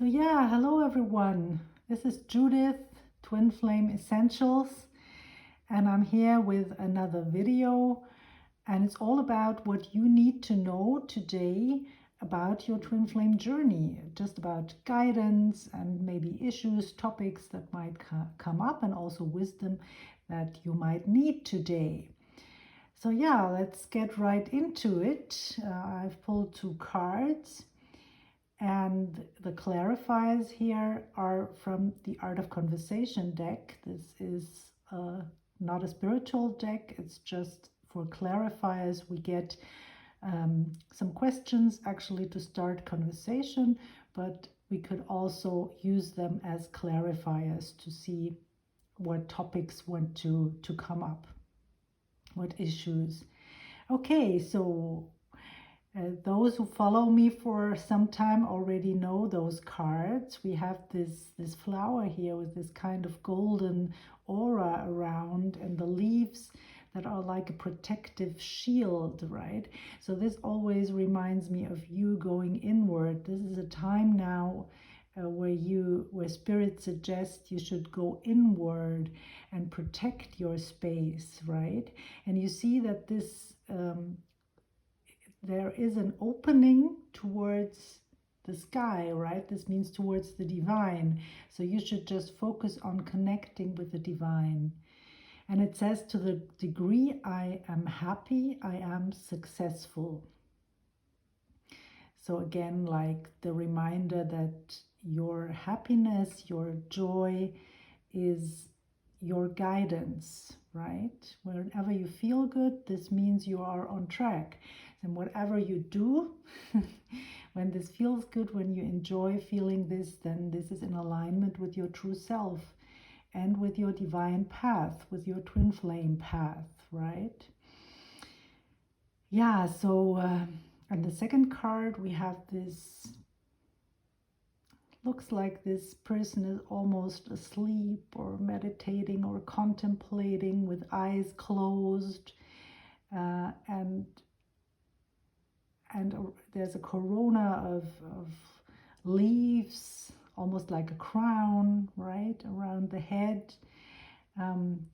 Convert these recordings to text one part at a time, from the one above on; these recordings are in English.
So yeah, hello everyone. This is Judith, Twin Flame Essentials, and I'm here with another video, and it's all about what you need to know today about your twin flame journey, just about guidance and maybe issues, topics that might come up, and also wisdom that you might need today. So yeah, let's get right into it. I've pulled two cards. And the clarifiers here are from the Art of Conversation deck. This is not a spiritual deck, it's just for clarifiers. We get some questions actually to start conversation, but we could also use them as clarifiers to see what topics want to come up, what issues. Okay, so those who follow me for some time already know those cards. We have this flower here with this kind of golden aura around, and the leaves that are like a protective shield, right? So this always reminds me of you going inward. This is a time now where spirit suggests you should go inward and protect your space, right? And you see that this there is an opening towards the sky, right? This means towards the divine. So you should just focus on connecting with the divine. And it says, to the degree I am happy, I am successful. So again, like the reminder that your happiness, your joy is your guidance, right? Whenever you feel good, this means you are on track. And whatever you do, when this feels good, when you enjoy feeling this, then this is in alignment with your true self and with your divine path, with your twin flame path, right? Yeah, so on the second card, we have this, looks like this person is almost asleep or meditating or contemplating with eyes closed, and there's a corona of leaves, almost like a crown, right, around the head. And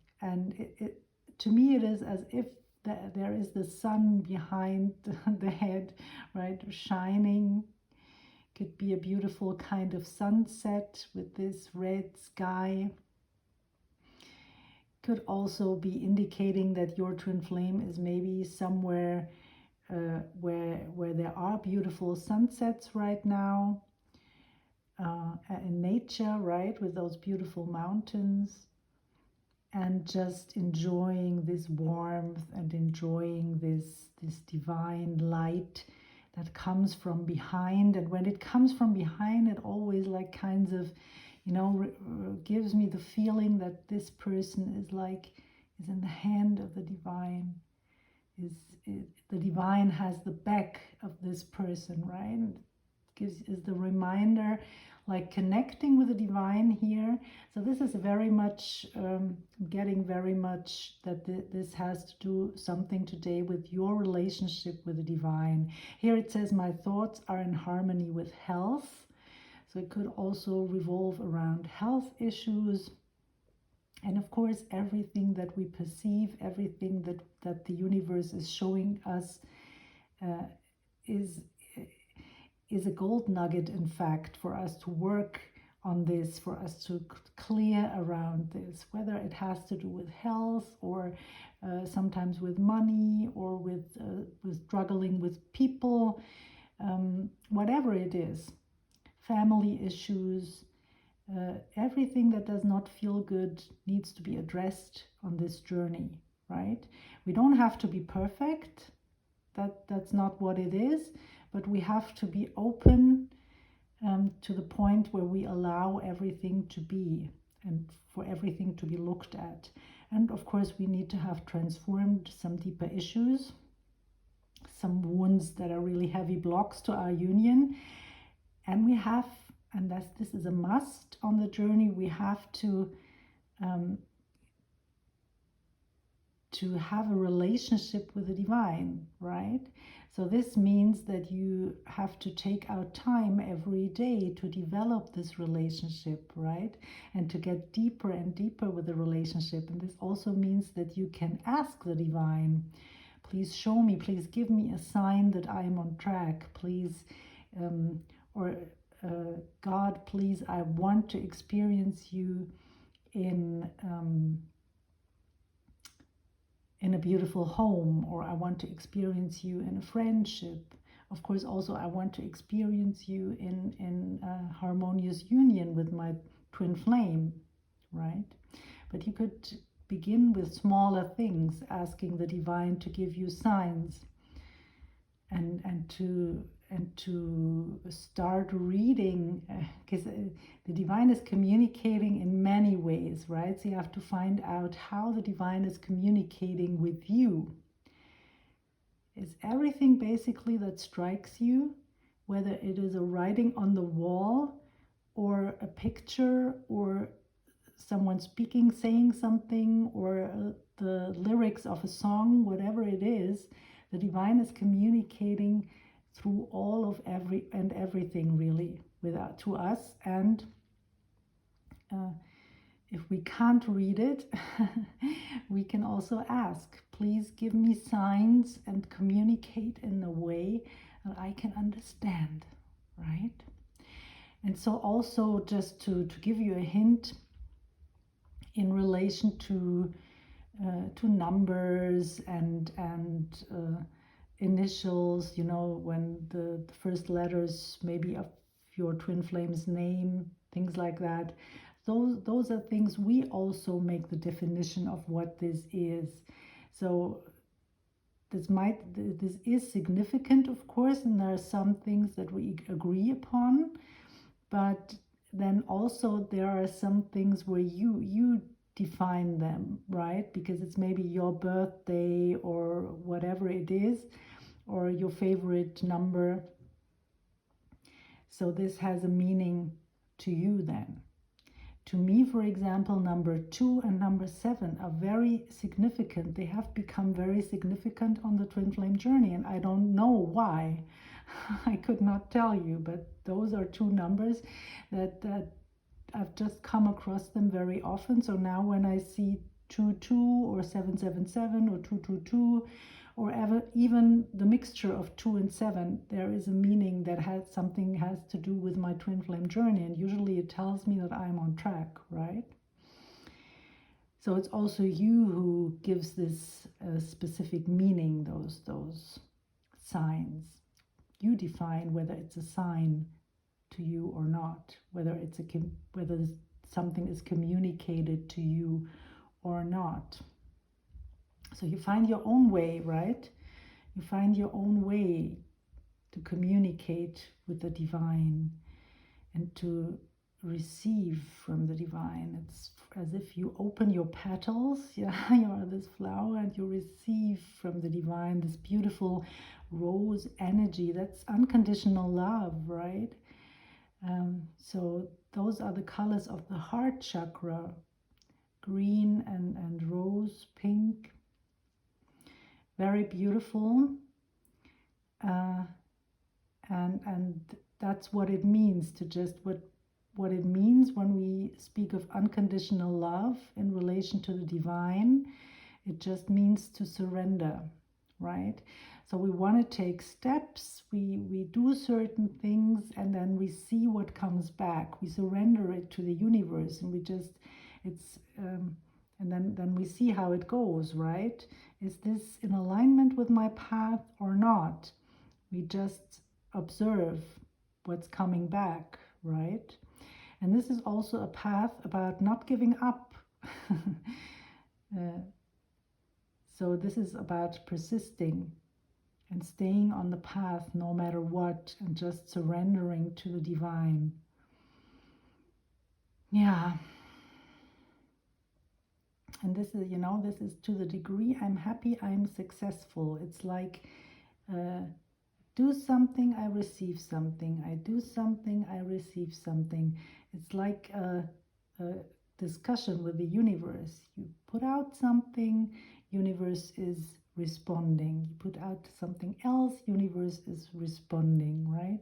to me, it is as if there is the sun behind the head, right, shining. Could be a beautiful kind of sunset with this red sky. Could also be indicating that your twin flame is maybe somewhere where there are beautiful sunsets right now in nature, right, with those beautiful mountains, and just enjoying this warmth and enjoying this divine light that comes from behind. And when it comes from behind, it always like kinds of, gives me the feeling that this person is in the hand of the divine. The divine has the back of this person, right? Is the reminder, like connecting with the divine here. So this is very much getting very much that this has to do something today with your relationship with the divine. Here it says, my thoughts are in harmony with health. So it could also revolve around health issues. And of course, everything that we perceive, everything that the universe is showing us is a gold nugget, in fact, for us to work on this, for us to clear around this, whether it has to do with health or sometimes with money or with struggling with people, whatever it is, family issues. Everything that does not feel good needs to be addressed on this journey, right? We don't have to be perfect. That's not what it is, but we have to be open to the point where we allow everything to be and for everything to be looked at. And of course, we need to have transformed some deeper issues, some wounds that are really heavy blocks to our union. And we have, and this is a must on the journey, we have to to have a relationship with the divine, right? So this means that you have to take out time every day to develop this relationship, right? And to get deeper and deeper with the relationship. And this also means that you can ask the divine, please show me, please give me a sign that I'm on track, please, God, please, I want to experience you in a beautiful home, or I want to experience you in a friendship. Of course, also I want to experience you in a harmonious union with my twin flame, right? But you could begin with smaller things, asking the divine to give you signs, and to start reading, because the divine is communicating in many ways, right? So you have to find out how the divine is communicating with you. Is everything basically that strikes you, whether it is a writing on the wall or a picture or someone speaking, saying something, or the lyrics of a song, whatever it is, the divine is communicating through all of everything, really, to us. And if we can't read it, we can also ask, please give me signs and communicate in a way that I can understand, right? And so also, just to give you a hint in relation to numbers and initials, you know, when the first letters maybe of your twin flame's name, things like that. Those are things we also make the definition of what this is. So this is significant, of course, and there are some things that we agree upon, but then also there are some things where you define them, right? Because it's maybe your birthday or whatever it is, or your favorite number. So this has a meaning to you then. To me, for example, number 2 and number 7 are very significant. They have become very significant on the twin flame journey, and I don't know why. I could not tell you, but those are two numbers that I've just come across them very often. So now when I see 22 or 777 or 222, or even the mixture of 2 and 7, there is a meaning that has to do with my twin flame journey, and usually it tells me that I'm on track, right? So it's also you who gives this specific meaning, those signs. You define whether it's a sign to you or not, whether something is communicated to you or not. So you find your own way, right? You find your own way to communicate with the divine and to receive from the divine. It's as if you open your petals, yeah, you are this flower, and you receive from the divine this beautiful rose energy. That's unconditional love, right? So those are the colors of the heart chakra: green and rose pink. Very beautiful, and that's what it means to just what it means when we speak of unconditional love in relation to the divine. It just means to surrender, right? So we want to take steps, we do certain things, and then we see what comes back. We surrender it to the universe, and and then we see how it goes, right? Is this in alignment with my path or not? We just observe what's coming back, right? And this is also a path about not giving up. So this is about persisting and staying on the path no matter what, and just surrendering to the divine. Yeah. And this is, this is to the degree I'm happy, I'm successful. It's like, do something, I receive something. I do something, I receive something. It's like a discussion with the universe. You put out something, universe is responding. You put out something else, universe is responding, right?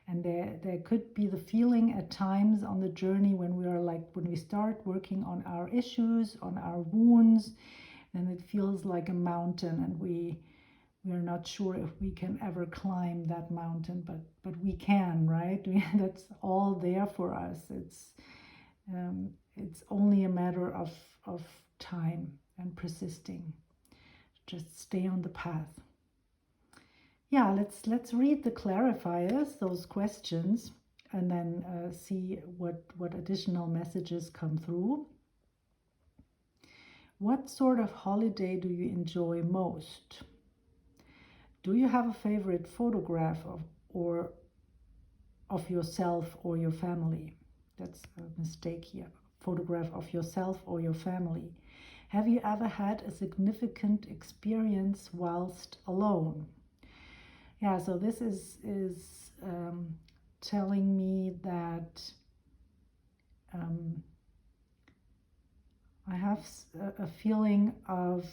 And there could be the feeling at times on the journey when we are like, when we start working on our issues, on our wounds, then it feels like a mountain, and we're not sure if we can ever climb that mountain, but we can, right? That's all there for us. It's only a matter of time and persisting. Just stay on the path. Yeah, let's read the clarifiers, those questions, and then see what additional messages come through. What sort of holiday do you enjoy most? Do you have a favorite photograph of yourself or your family? That's a mistake here. Photograph of yourself or your family. Have you ever had a significant experience whilst alone? Yeah, so this is telling me that I have a feeling of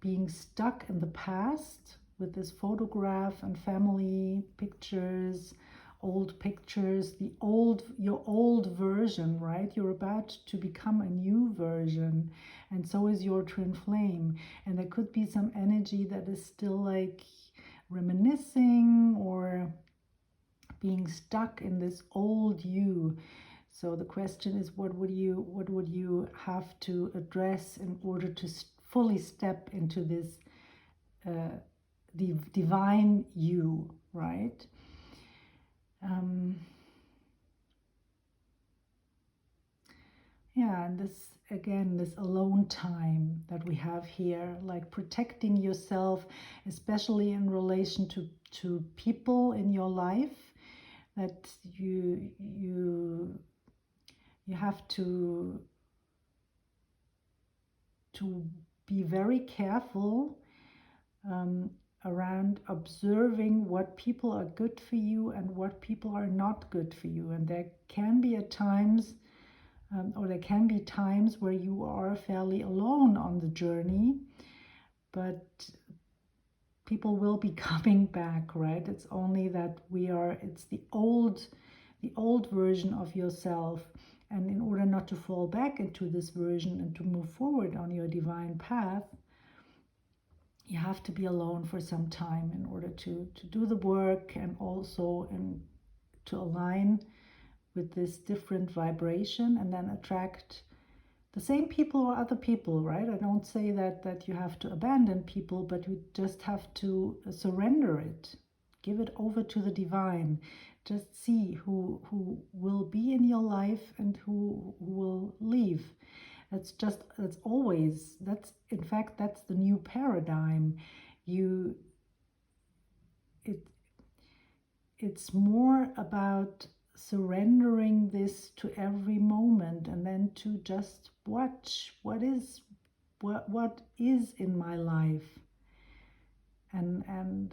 being stuck in the past with this photograph and family pictures, old pictures, your old version, right? You're about to become a new version, and so is your twin flame. And there could be some energy that is still like reminiscing or being stuck in this old you. So the question is, what would you have to address in order to fully step into this the divine you, right? Yeah, and this again, this alone time that we have here, like protecting yourself, especially in relation to people in your life, that you have to be very careful around observing what people are good for you and what people are not good for you. And there can be at times there can be times where you are fairly alone on the journey, but people will be coming back, right? It's only that it's the old version of yourself. And in order not to fall back into this version and to move forward on your divine path, you have to be alone for some time in order to do the work, and also to align with this different vibration, and then attract the same people or other people, right? I don't say that you have to abandon people, but you just have to surrender it, give it over to the divine. Just see who will be in your life and who will leave. In fact, that's the new paradigm. It's more about surrendering this to every moment, and then to just watch what is in my life, and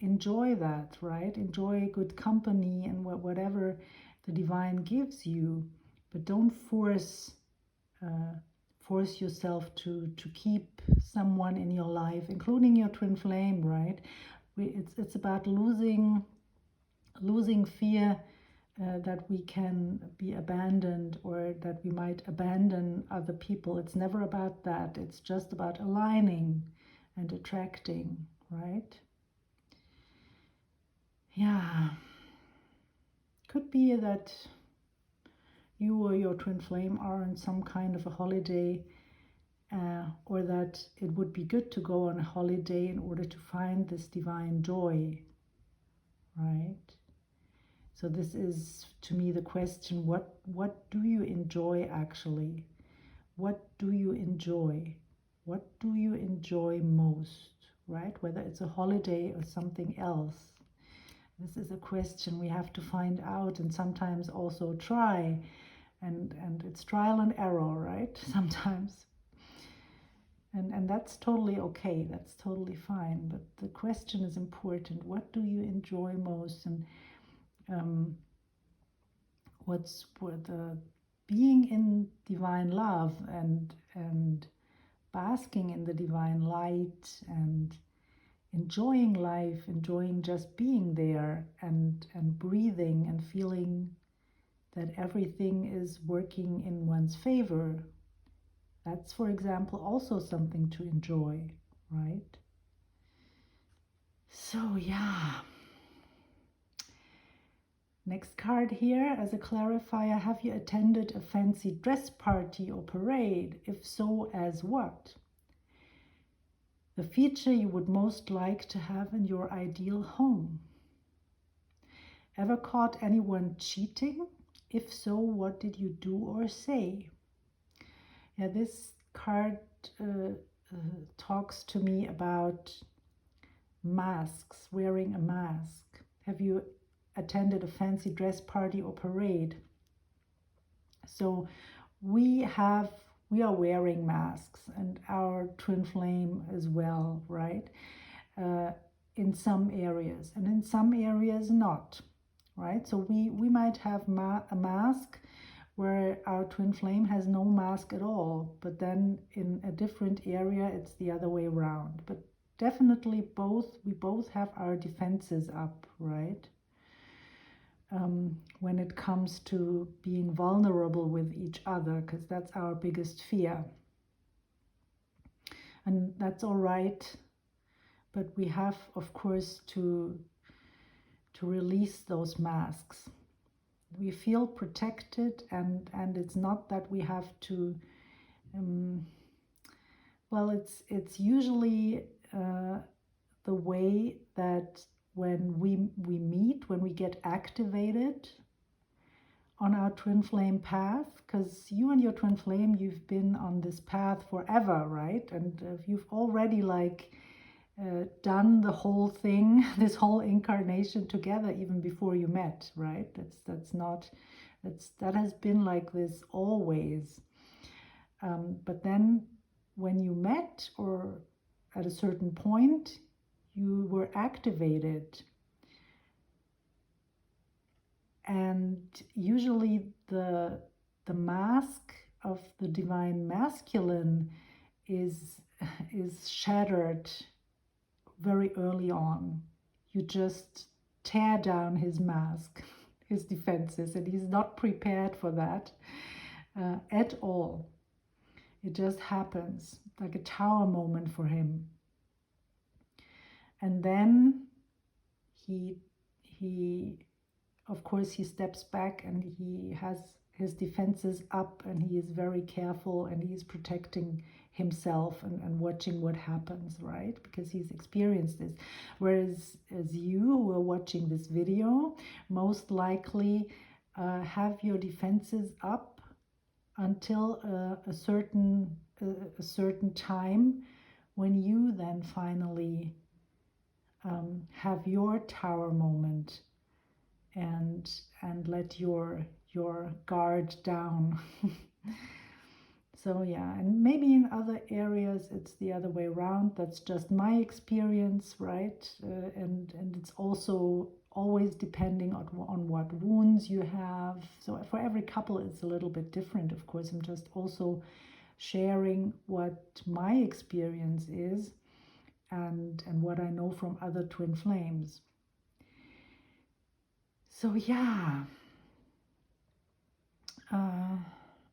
enjoy that, right? Enjoy good company and whatever the divine gives you, but don't force yourself to keep someone in your life, including your twin flame, right? It's about losing fear that we can be abandoned, or that we might abandon other people. It's never about that. It's just about aligning and attracting, right? Yeah. Could be that you or your twin flame are on some kind of a holiday, or that it would be good to go on a holiday in order to find this divine joy, right? So this is, to me, the question, what do you enjoy actually? What do you enjoy? What do you enjoy most, right? Whether it's a holiday or something else. This is a question we have to find out, and sometimes also try. And it's trial and error, right? Sometimes. And that's totally okay. That's totally fine. But the question is important. What do you enjoy most? And what's the being in divine love and basking in the divine light and enjoying life, enjoying just being there and breathing and feeling that everything is working in one's favor. That's, for example, also something to enjoy, right? So yeah. Next card here as a clarifier. Have you attended a fancy dress party or parade? If so, as what? The feature you would most like to have in your ideal home. Ever caught anyone cheating? If so, what did you do or say? Yeah, this card talks to me about masks, wearing a mask. Have you attended a fancy dress party or parade? So we are wearing masks, and our twin flame as well, right? In some areas, and in some areas not, right? So we might have a mask where our twin flame has no mask at all, but then in a different area it's the other way around. But definitely we both have our defenses up, right? When it comes to being vulnerable with each other, because that's our biggest fear. And that's all right, but we have, of course, to release those masks. We feel protected, and it's not that we have to, well, it's usually the way that when we meet, when we get activated on our twin flame path, because you and your twin flame, you've been on this path forever, right? And you've already done the whole thing, this whole incarnation together, even before you met, right? That has been like this always. But then when you met, or at a certain point, you were activated. And usually the mask of the divine masculine is shattered very early on. You just tear down his mask, his defenses, and he's not prepared for that at all. It just happens, like a tower moment for him. And then he of course he steps back, and he has his defenses up, and he is very careful, and he's protecting himself and watching what happens, right? Because he's experienced this. Whereas as you who are watching this video, most likely have your defenses up until a certain time, when you then finally have your tower moment and let your guard down. So yeah, and maybe in other areas it's the other way around. That's just my experience, right? And it's also always depending on what wounds you have. So for every couple it's a little bit different, of course. I'm just also sharing what my experience is and what I know from other twin flames. So yeah,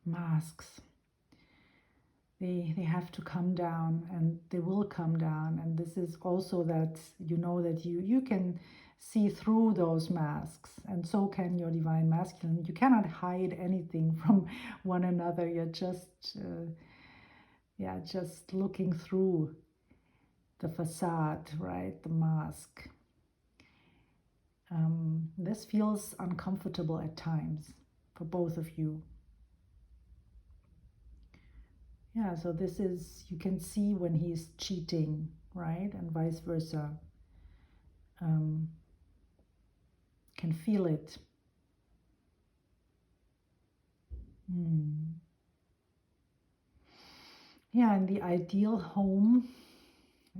masks. They have to come down, and they will come down. And this is also that that you can see through those masks, and so can your divine masculine. You cannot hide anything from one another. You're just just looking through the facade, right? The mask. This feels uncomfortable at times for both of you. Yeah, so this is, you can see when he's cheating, right? And vice versa. Can feel it. Yeah, and the ideal home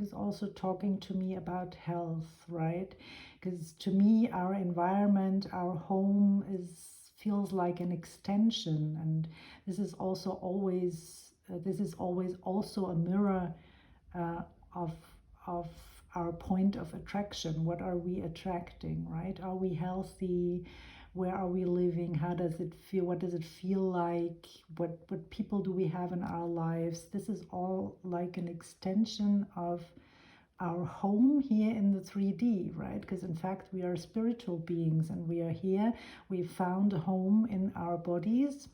is also talking to me about health, right? Because to me, our environment, our home feels like an extension, and this is also always this is always also a mirror of our point of attraction. What are we attracting, right? Are we healthy? Where are we living? How does it feel? What does it feel like? What people do we have in our lives? This is all like an extension of our home here in the 3D, right? Because in fact we are spiritual beings and we are here. We found a home in our bodies,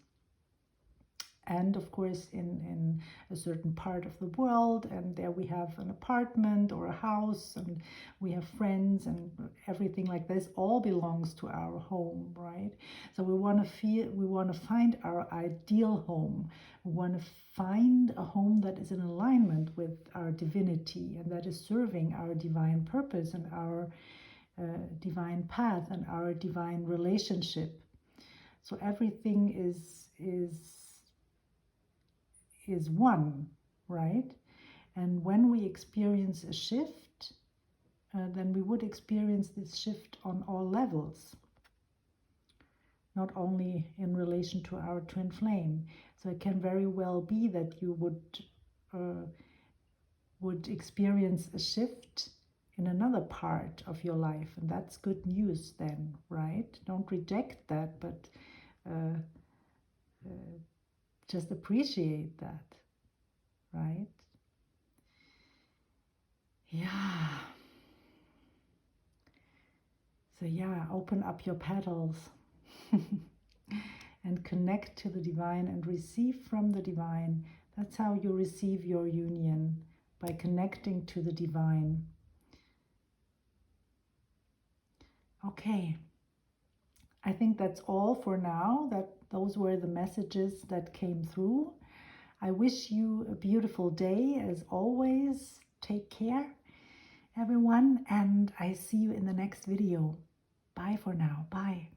and of course in a certain part of the world, and there we have an apartment or a house, and we have friends, and everything like this all belongs to our home, right? So we want to find our ideal home. We want to find a home that is in alignment with our divinity and that is serving our divine purpose and our divine path and our divine relationship. So everything is one, right? And when we experience a shift, then we would experience this shift on all levels, not only in relation to our twin flame. So it can very well be that you would experience a shift in another part of your life, and that's good news then, right? Don't reject that, but just appreciate that, right? Yeah. So yeah, open up your petals and connect to the divine and receive from the divine. That's how you receive your union, by connecting to the divine. Okay. I think that's all for now. Those were the messages that came through. I wish you a beautiful day as always. Take care, everyone, and I see you in the next video. Bye for now. Bye.